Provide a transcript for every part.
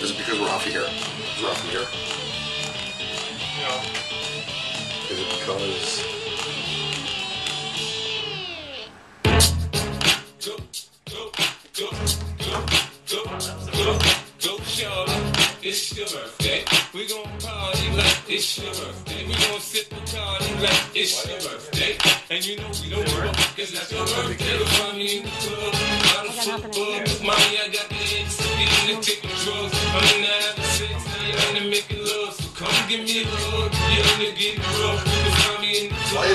Is it because we're off of here? Is it off of here? No. Is it because... Go, shawty, it's your birthday. We gon' party like it's your birthday. We gon' sip the party like it's your birthday. And you know we don't work, cause that's your birthday. You'll find me in the club, out of football. Mommy, I got the eggs, so get in the taking drugs. I'm in the having sex, now you're in the making love. So come give me a hug, you're in the getting rough. You'll find me in the club,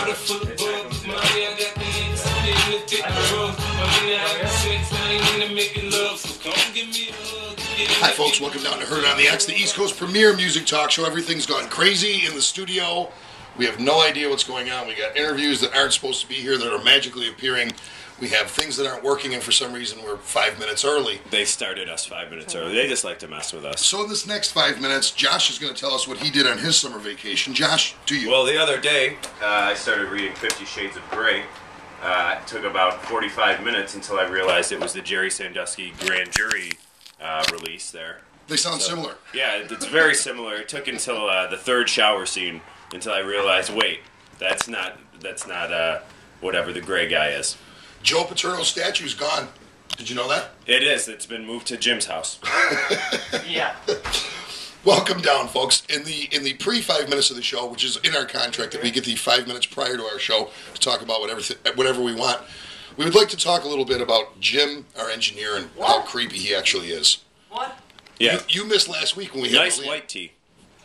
out of football. Mommy, I got the eggs, so get in the taking drugs. I'm in the having sex, now you're in the making love. So come give me a hug. Hi folks, welcome down to Heard on the X, the East Coast premier music talk show. Everything's gone crazy in the studio. We have no idea what's going on. We got interviews that aren't supposed to be here that are magically appearing. We have things that aren't working, and for some reason we're 5 minutes early. They started us 5 minutes early. They just like to mess with us. So in this next 5 minutes, Josh is going to tell us what he did on his summer vacation. Josh, do you? Well, the other day, I started reading 50 Shades of Grey. It took about 45 minutes until I realized it was the Jerry Sandusky grand jury release there. They sound similar. Yeah, it's very similar. It took until the third shower scene until I realized, wait, that's not whatever the gray guy is. Joe Paterno's statue's gone. Did you know that? It is. It's been moved to Jim's house. Yeah. Welcome down, folks. In the pre-5 minutes of the show, which is in our contract that we get the 5 minutes prior to our show to talk about whatever we want, we would like to talk a little bit about Jim, our engineer, and how creepy he actually is. What? Yeah. You missed last week when we had Nice Malia. white tee.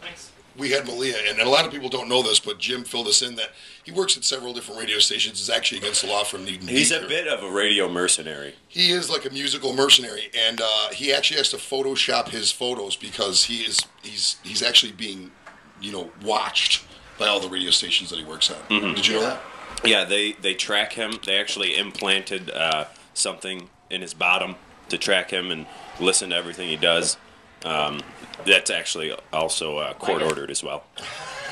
Thanks. We had Malia, and a lot of people don't know this, but Jim filled us in that he works at several different radio stations. It's actually against the law from Needham. He's a bit of a radio mercenary. He is like a musical mercenary, and he actually has to Photoshop his photos because he's actually being, watched by all the radio stations that he works at. Mm-hmm. Did you know that? Yeah, they track him. They actually implanted something in his bottom to track him and listen to everything he does. That's actually also court ordered as well.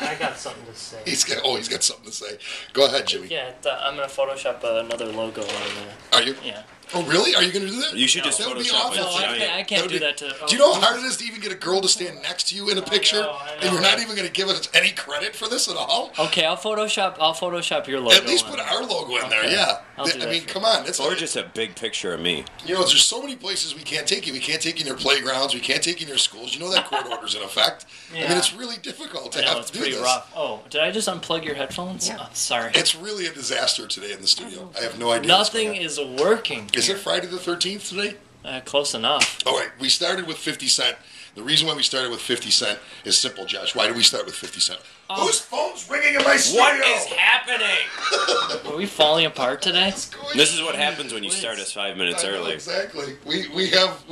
I got something to say. He's got something to say. Go ahead, Jimmy. Yeah, I'm gonna Photoshop another logo on there. Are you? Yeah. Oh, really? Are you going to do that? You should just That would be Photoshop awful. a No, giant. I can't do that to. Do you know how hard it is to even get a girl to stand next to you in a picture? I know. And you're not even going to give us any credit for this at all? Okay, I'll Photoshop your logo. At least on put it. our logo in there, Okay. yeah. I'll do I that mean, for come on. That's Or just a big picture of me. there's so many places we can't take you. We can't take you in your playgrounds. We can't take you in your schools. You know that court order's in effect. I mean, Yeah. it's really difficult to I know, have it's to do pretty this. rough. Oh, did I just unplug your headphones? Yeah. Oh, sorry. It's really a disaster today in the studio. I have no idea. what's Nothing going on. is working. Is it Friday the 13th today? Close enough. All right, we started with 50 Cent. The reason why we started with 50 Cent is simple, Josh. Why did we start with 50 Cent? Whose phone's ringing in my studio? What is happening? Are we falling apart today? This is what happens when you start us 5 minutes I know, early. exactly. We have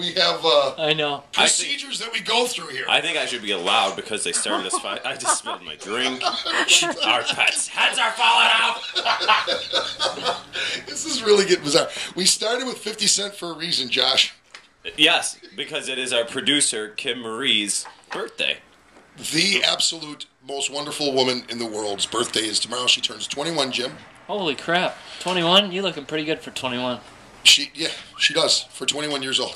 I know. procedures that we go through here. I think I should be allowed because they started us 5. I just spilled my drink. Our pets' heads are falling off. This is really getting bizarre. We started with 50 Cent for a reason, Josh. Yes, because it is our producer, Kim Marie's birthday. The absolute most wonderful woman in the world's birthday is tomorrow. She turns 21, Jim. Holy crap. 21? You looking pretty good for 21. She does, for 21 years old.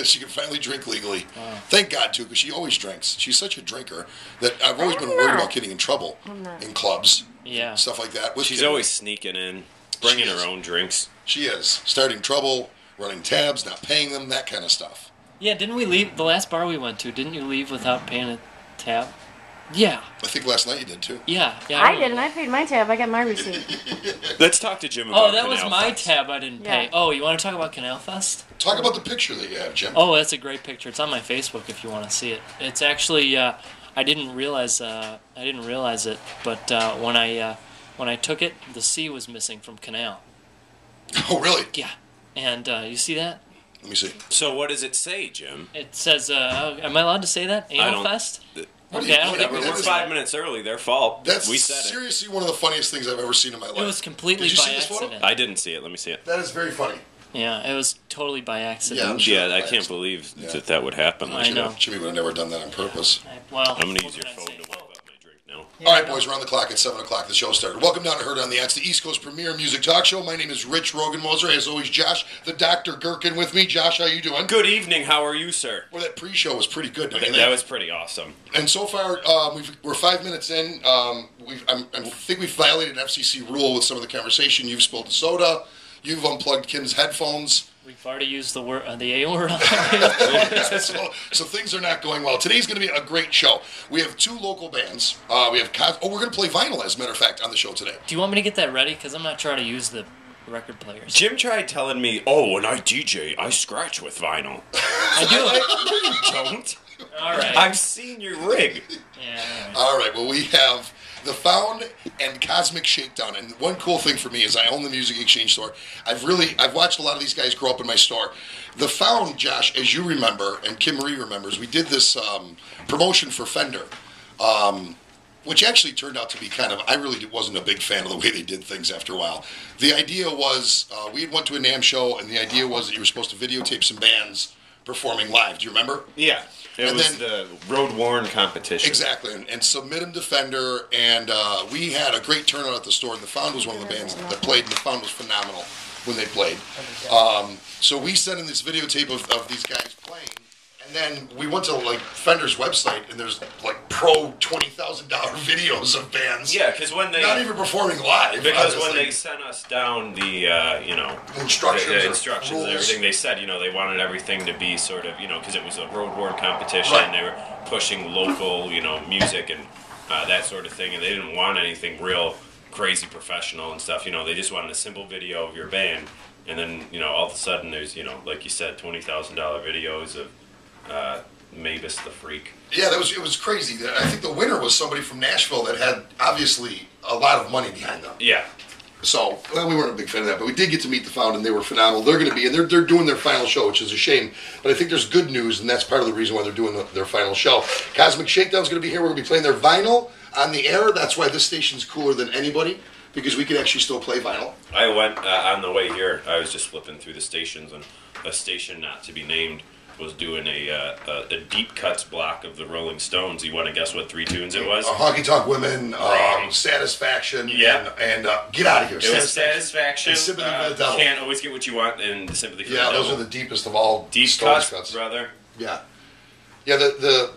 She can finally drink legally. Wow. Thank God, too, because she always drinks. She's such a drinker that I've always been worried about getting in trouble in clubs, Yeah. stuff like that. With She's Kim. always sneaking in, bringing She is. her own drinks. She is. Starting trouble, running tabs, not paying them, that kind of stuff. Yeah, didn't we leave the last bar we went to? Didn't you leave without paying a tab? Yeah. I think last night you did, too. Yeah. I didn't. I paid my tab. I got my receipt. Let's talk to Jim about Oh, that was Canal my Fest. tab I didn't pay. Yeah. Oh, you want to talk about Canal Fest? Talk about the picture that you have, Jim. Oh, that's a great picture. It's on my Facebook if you want to see it. It's actually I didn't realize it, but when I took it, the C was missing from Canal. Oh, really? Yeah. And you see that? Let me see. So what does it say, Jim? It says, am I allowed to say that? Anal don't- Fest? What do you- Okay, I don't think Whatever. that We're is- 5 minutes early. Their fault. That's We said it. seriously one of the funniest things I've ever seen in my life. It was completely Did you by see this photo? accident. I didn't see it. Let me see it. That is very funny. Yeah, it was totally by accident. Yeah, I'm sure. Yeah, I by can't accident. believe Yeah. that would happen. I know. Jimmy would have never done that on purpose. Well, I'm going to what use your can I phone say? to wipe up my drink now. All right, boys, we're on the clock at 7 o'clock. The show started. Welcome down to Heard on the X, the East Coast premier music talk show. My name is Rich Rogan-Moser. As always, Josh, the Dr. Gherkin with me. Josh, how you doing? Good evening. How are you, sir? Well, that pre-show was pretty good. That was pretty awesome. And so far, we're 5 minutes in. I think we've violated an FCC rule with some of the conversation. You've spilled the soda. You've unplugged Kim's headphones. We've already used the word, the A word. So things are not going well. Today's going to be a great show. We have two local bands. We're going to play vinyl, as a matter of fact, on the show today. Do you want me to get that ready? Because I'm not trying to use the record players. Jim tried telling me, when I DJ, I scratch with vinyl. I do it. No, you don't. All right. I've seen your rig. Yeah. All right, well, we have The Found and Cosmic Shakedown. And one cool thing for me is I own the Music Exchange store. I've watched a lot of these guys grow up in my store. The Found, Josh, as you remember, and Kim Marie remembers, we did this promotion for Fender, which actually turned out to be I really wasn't a big fan of the way they did things after a while. The idea was, we had went to a NAMM show, and the idea was that you were supposed to videotape some bands performing live. Do you remember? Yeah. It was the Road Worn competition. Exactly, and submit them to Fender, and we had a great turnout at the store, and The Found was one of the bands that played, and The Found was phenomenal when they played. So we sent in this videotape of these guys playing, and then we went to Fender's website, and there's pro $20,000 videos of bands. Yeah, because when they... Not even performing live. Because when they sent us down the, instructions and everything, they said, they wanted everything to be sort of, because it was a Road Worn competition, Right. and they were pushing local, music and that sort of thing, and they didn't want anything real crazy professional and stuff, they just wanted a simple video of your band, and then, all of a sudden there's, like you said, $20,000 videos of Mavis the Freak. Yeah, it was crazy. I think the winner was somebody from Nashville that had, obviously, a lot of money behind them. Yeah. So, we weren't a big fan of that, but we did get to meet The Found, and they were phenomenal. They're going to be, and they're doing their final show, which is a shame, but I think there's good news, and that's part of the reason why they're doing their final show. Cosmic Shakedown's going to be here. We're going to be playing their vinyl on the air. That's why this station's cooler than anybody, because we can actually still play vinyl. I went, on the way here, I was just flipping through the stations, and a station not to be named was doing a deep cuts block of the Rolling Stones. You want to guess what 3 tunes it was? Honky Tonk Women, Satisfaction, and Get Out of Here. It was Satisfaction, and Sympathy for the Devil. Can't Always Get What You Want, and Sympathy for the Devil. Yeah, those are the deepest of all deep Stones cuts, brother. Yeah. Yeah, the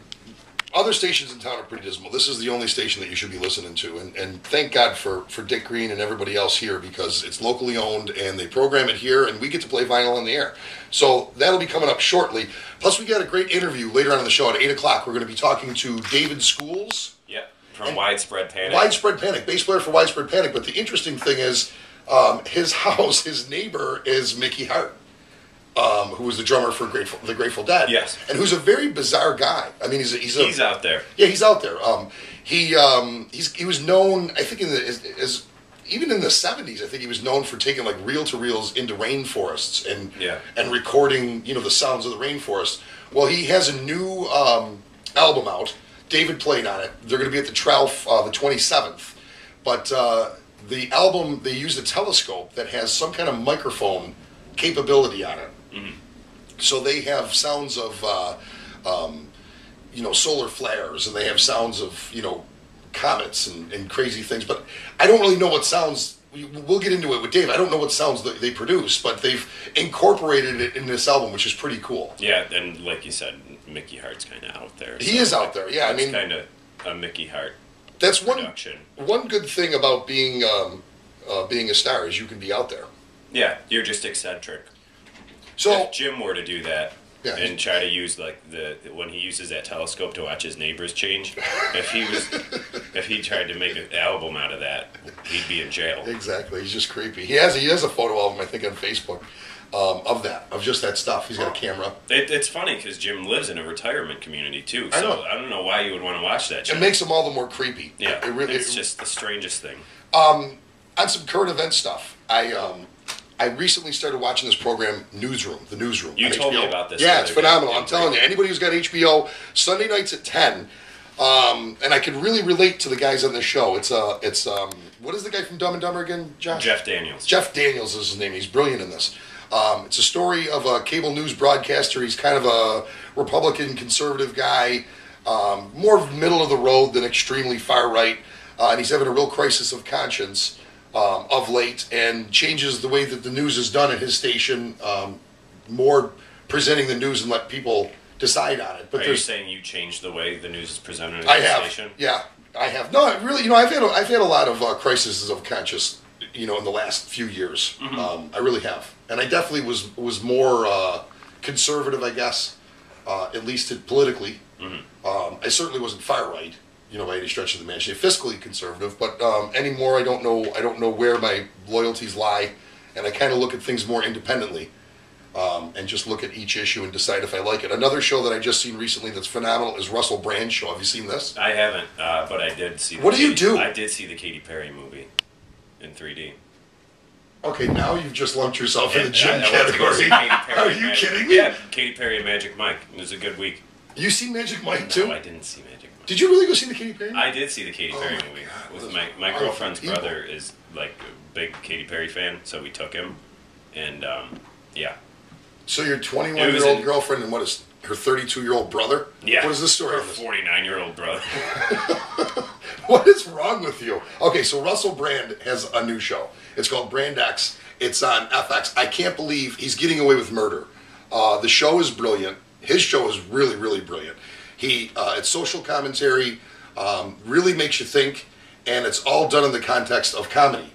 other stations in town are pretty dismal. This is the only station that you should be listening to. And thank God for Dick Green and everybody else here, because it's locally owned and they program it here and we get to play vinyl on the air. So that'll be coming up shortly. Plus we got a great interview later on in the show at 8 o'clock. We're going to be talking to David Schools. Yep, from Widespread Panic. Widespread Panic, bass player for Widespread Panic. But the interesting thing is his house, his neighbor is Mickey Hart. Who was the drummer for the Grateful Dead? Yes, and who's a very bizarre guy. I mean, he's out there. Yeah, he's out there. He was known, I think, even in the 70s. I think he was known for taking reel-to-reels into rainforests and recording the sounds of the rainforest. Well, he has a new album out. David played on it. They're going to be at the Trough the 27th. But the album, they used a telescope that has some kind of microphone capability on it. Mm-hmm. So they have sounds of solar flares, and they have sounds of comets and crazy things, but I don't really know what sounds. We'll get into it with Dave. I don't know what sounds that they produce, but they've incorporated it in this album, which is pretty cool. Yeah, and like you said, Mickey Hart's kind of out there. He is out there. Yeah, I mean, kind of a Mickey Hart. That's production. One good thing about being a star is you can be out there. Yeah, you're just eccentric. So if Jim were to do that and try to use when he uses that telescope to watch his neighbors change, if he tried to make an album out of that, he'd be in jail. Exactly, he's just creepy. He has a photo album, I think, on Facebook of just that stuff. He's got a camera. It's funny because Jim lives in a retirement community too, so I don't know why you would want to watch that. Jim. It makes him all the more creepy. Yeah, it's just the strangest thing. On some current event stuff, I recently started watching this program, Newsroom. The Newsroom. You told me about this. Yeah, it's phenomenal. I'm telling you, anybody who's got HBO, Sunday nights at 10, and I can really relate to the guys on this show. It's what is the guy from Dumb and Dumber again, Josh? Jeff Daniels. Jeff Daniels is his name. He's brilliant in this. It's a story of a cable news broadcaster. He's kind of a Republican conservative guy. more middle of the road than extremely far right, and he's having a real crisis of conscience of late, and changes the way that the news is done at his station, more presenting the news and let people decide on it. But are you saying you changed the way the news is presented at I the have, station? yeah, I have. No, really, I've had a lot of crises of conscience, in the last few years. I really have, and I definitely was more conservative, I guess, at least politically. I certainly wasn't far right, by any stretch of the imagination. Fiscally conservative, but anymore, I don't know where my loyalties lie, and I kind of look at things more independently, and just look at each issue and decide if I like it. Another show that I just seen recently that's phenomenal is Russell Brand's show. Have you seen this? I haven't, but I did see. What do you do? I did see the Katy Perry movie in 3D. Okay, now you've just lumped yourself in the gym I went to go see category. Katy Perry Are and you Magic- kidding me? Yeah, Katy Perry and Magic Mike. It was a good week. You seen Magic Mike too? No, I didn't see Magic Mike. Did you really go see the Katy Perry? I did see the Katy Perry my movie. God, With those my are girlfriend's people. brother is like a big Katy Perry fan, so we took him, and yeah. So your It 21-year-old was girlfriend and what is her 32-year-old brother? Yeah. What is the story Her on this? 49-year-old brother. What is wrong with you? Okay, so Russell Brand has a new show. It's called Brand X. It's on FX. I can't believe he's getting away with murder. The show is brilliant. His show is really, really brilliant. It's social commentary, really makes you think, and it's all done in the context of comedy.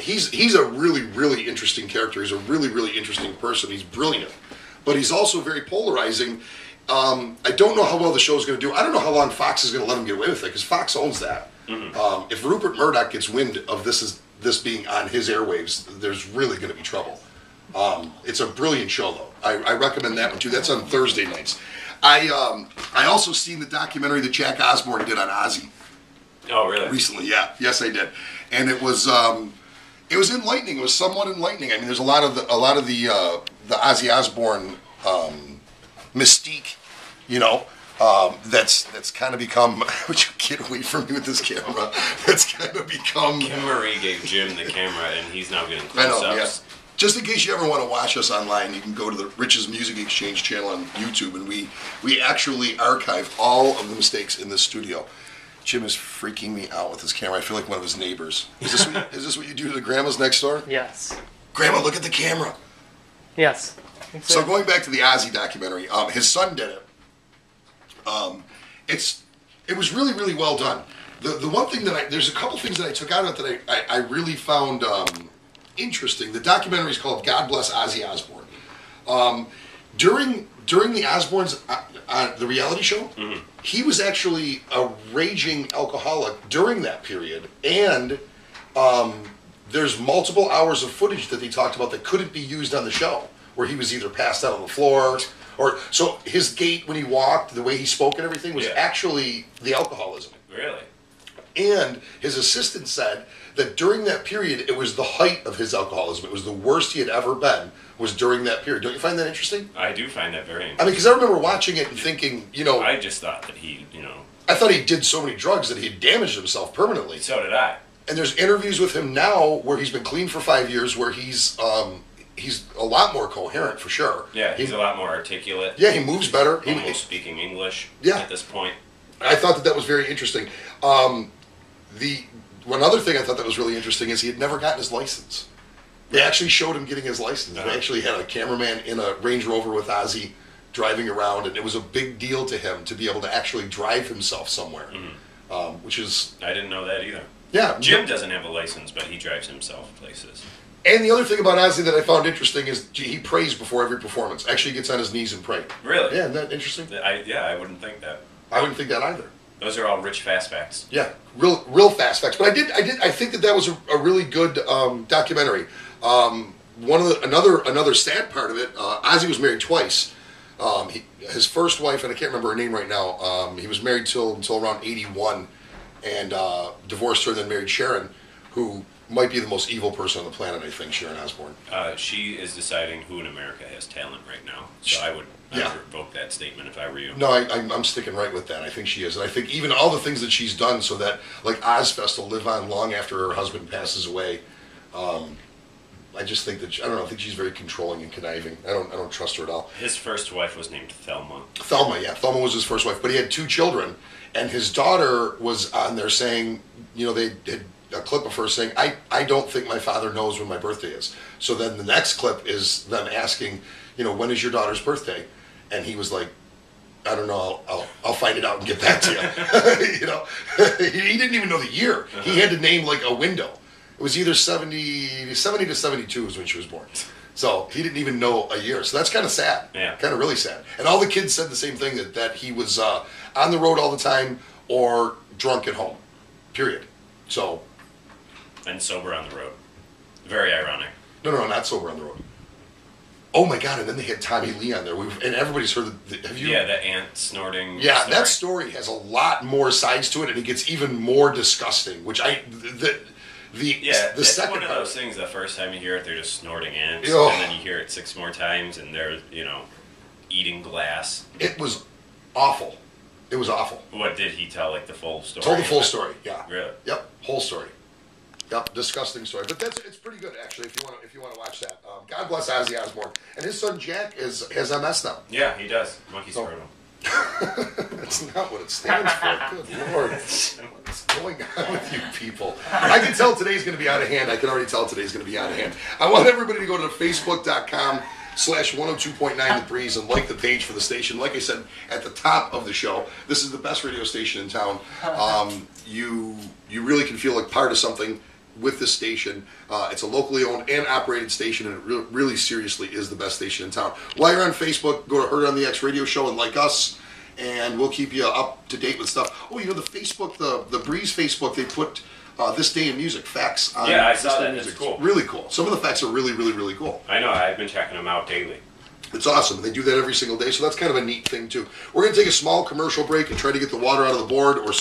He's a really, really interesting character. He's a really, really interesting person. He's brilliant, but he's also very polarizing. I don't know how well the show's going to do. I don't know how long Fox is going to let him get away with it, because Fox owns that. If Rupert Murdoch gets wind of this being on his airwaves, there's really going to be trouble. It's a brilliant show, though. I recommend that one too. That's on Thursday nights. I also seen the documentary that Jack Osborne did on Ozzy Oh, really? recently. Yeah, yes, I did, and it was enlightening. It was somewhat enlightening. I mean, there's a lot of the Ozzy Osbourne mystique, that's kind of become. Would you get away from me with this camera? That's kind of become. Kim Marie gave Jim the camera, and he's now getting I know, close-ups. yeah. Just in case you ever want to watch us online, you can go to the Rich's Music Exchange channel on YouTube, and we actually archive all of the mistakes in this studio. Jim is freaking me out with his camera. I feel like one of his neighbors. Is this what you do to the grandmas next door? Yes. Grandma, look at the camera. Yes. So going back to the Ozzy documentary, his son did it. It was really, really well done. The one thing that there's a couple things that I took out of it that I really found interesting. The documentary is called God Bless Ozzy Osbourne. During the Osbournes, the reality show, he was actually a raging alcoholic during that period, and there's multiple hours of footage that he talked about that couldn't be used on the show, where he was either passed out on the floor, so his gait when he walked, the way he spoke and everything was actually the alcoholism. Really? And his assistant said that during that period, it was the height of his alcoholism. It was the worst he had ever been, was during that period. Don't you find that interesting? I do find that very I interesting. mean, because I remember watching it and thinking, I just thought that he, I thought he did so many drugs that he had damaged himself permanently. so did I. And there's interviews with him now where he's been clean for 5 years, where he's a lot more coherent for sure. Yeah, he's a lot more articulate. Yeah, he moves better. Almost speaking English Yeah. at this point. I thought that was very interesting. One other thing I thought that was really interesting is he had never gotten his license. They actually showed him getting his license. They actually had a cameraman in a Range Rover with Ozzy driving around, and it was a big deal to him to be able to actually drive himself somewhere, which is... I didn't know that either. Yeah. Jim doesn't have a license, but he drives himself places. And the other thing about Ozzy that I found interesting is he prays before every performance. Actually gets on his knees and pray. Really? Yeah, isn't that interesting? I wouldn't think that. I wouldn't think that either. Those are all rich fast facts. Yeah, real fast facts. But I think that was a really good documentary. Another sad part of it, Ozzy was married twice. His first wife, and I can't remember her name right now, he was married until around 81, and divorced her, and then married Sharon, who might be the most evil person on the planet, I think, Sharon Osbourne. She is deciding who in America has talent right now. So I would revoke that statement if I were you. No, I'm sticking right with that. I think she is. And I think even all the things that she's done so that, like, Ozfest will live on long after her husband passes away. I just think that I don't know. I think she's very controlling and conniving. I don't trust her at all. His first wife was named Thelma. Thelma was his first wife, but he had 2 children, and his daughter was on there saying, they did a clip of her saying, I don't think my father knows when my birthday is. So then the next clip is them asking, when is your daughter's birthday? And he was like, I don't know. I'll find it out and get back to you. He didn't even know the year. He had to name like a window. It was either 70 to 72 is when she was born. So he didn't even know a year. So that's kind of sad. Yeah. Kind of really sad. And all the kids said the same thing, that he was on the road all the time or drunk at home. Period. So. And sober on the road. Very ironic. No, not sober on the road. Oh my God! And then they had Tommy Lee on there, and everybody's heard. Have you? Yeah, the ant snorting. Yeah, story. that story has a lot more sides to it, and it gets even more disgusting. Which the it's second one of part, those things. The first time you hear it, they're just snorting ants, Oh. and then you hear it 6 more times, and they're eating glass. It was awful. It was awful. What did he tell? Like the full story? Told the full story. Yeah. Really? Yep. Whole story. Yep. Disgusting story. But it's pretty good actually. If you want to watch that. God bless Ozzy Osbourne, and his son Jack has MS now. Yeah, he does. Monkey Oh. scrotum. That's not what it stands for. Good Lord. What's going on with you people? I can tell today's going to be out of hand. I can already tell today's going to be out of hand. I want everybody to go to facebook.com/102.9 The Breeze and like the page for the station. Like I said at the top of the show, this is the best radio station in town. You really can feel like part of something with this station. It's a locally owned and operated station, and it really seriously is the best station in town. While you're on Facebook, go to Heard on the X Radio Show and like us, and we'll keep you up to date with stuff. Oh, the Facebook, the Breeze Facebook, they put This Day in Music facts on. Yeah, I This saw Day that. in It's Music. cool. It's really cool. Some of the facts are really, really, really cool. I know. I've been checking them out daily. It's awesome. They do that every single day, so that's kind of a neat thing too. We're going to take a small commercial break and try to get the water out of the board or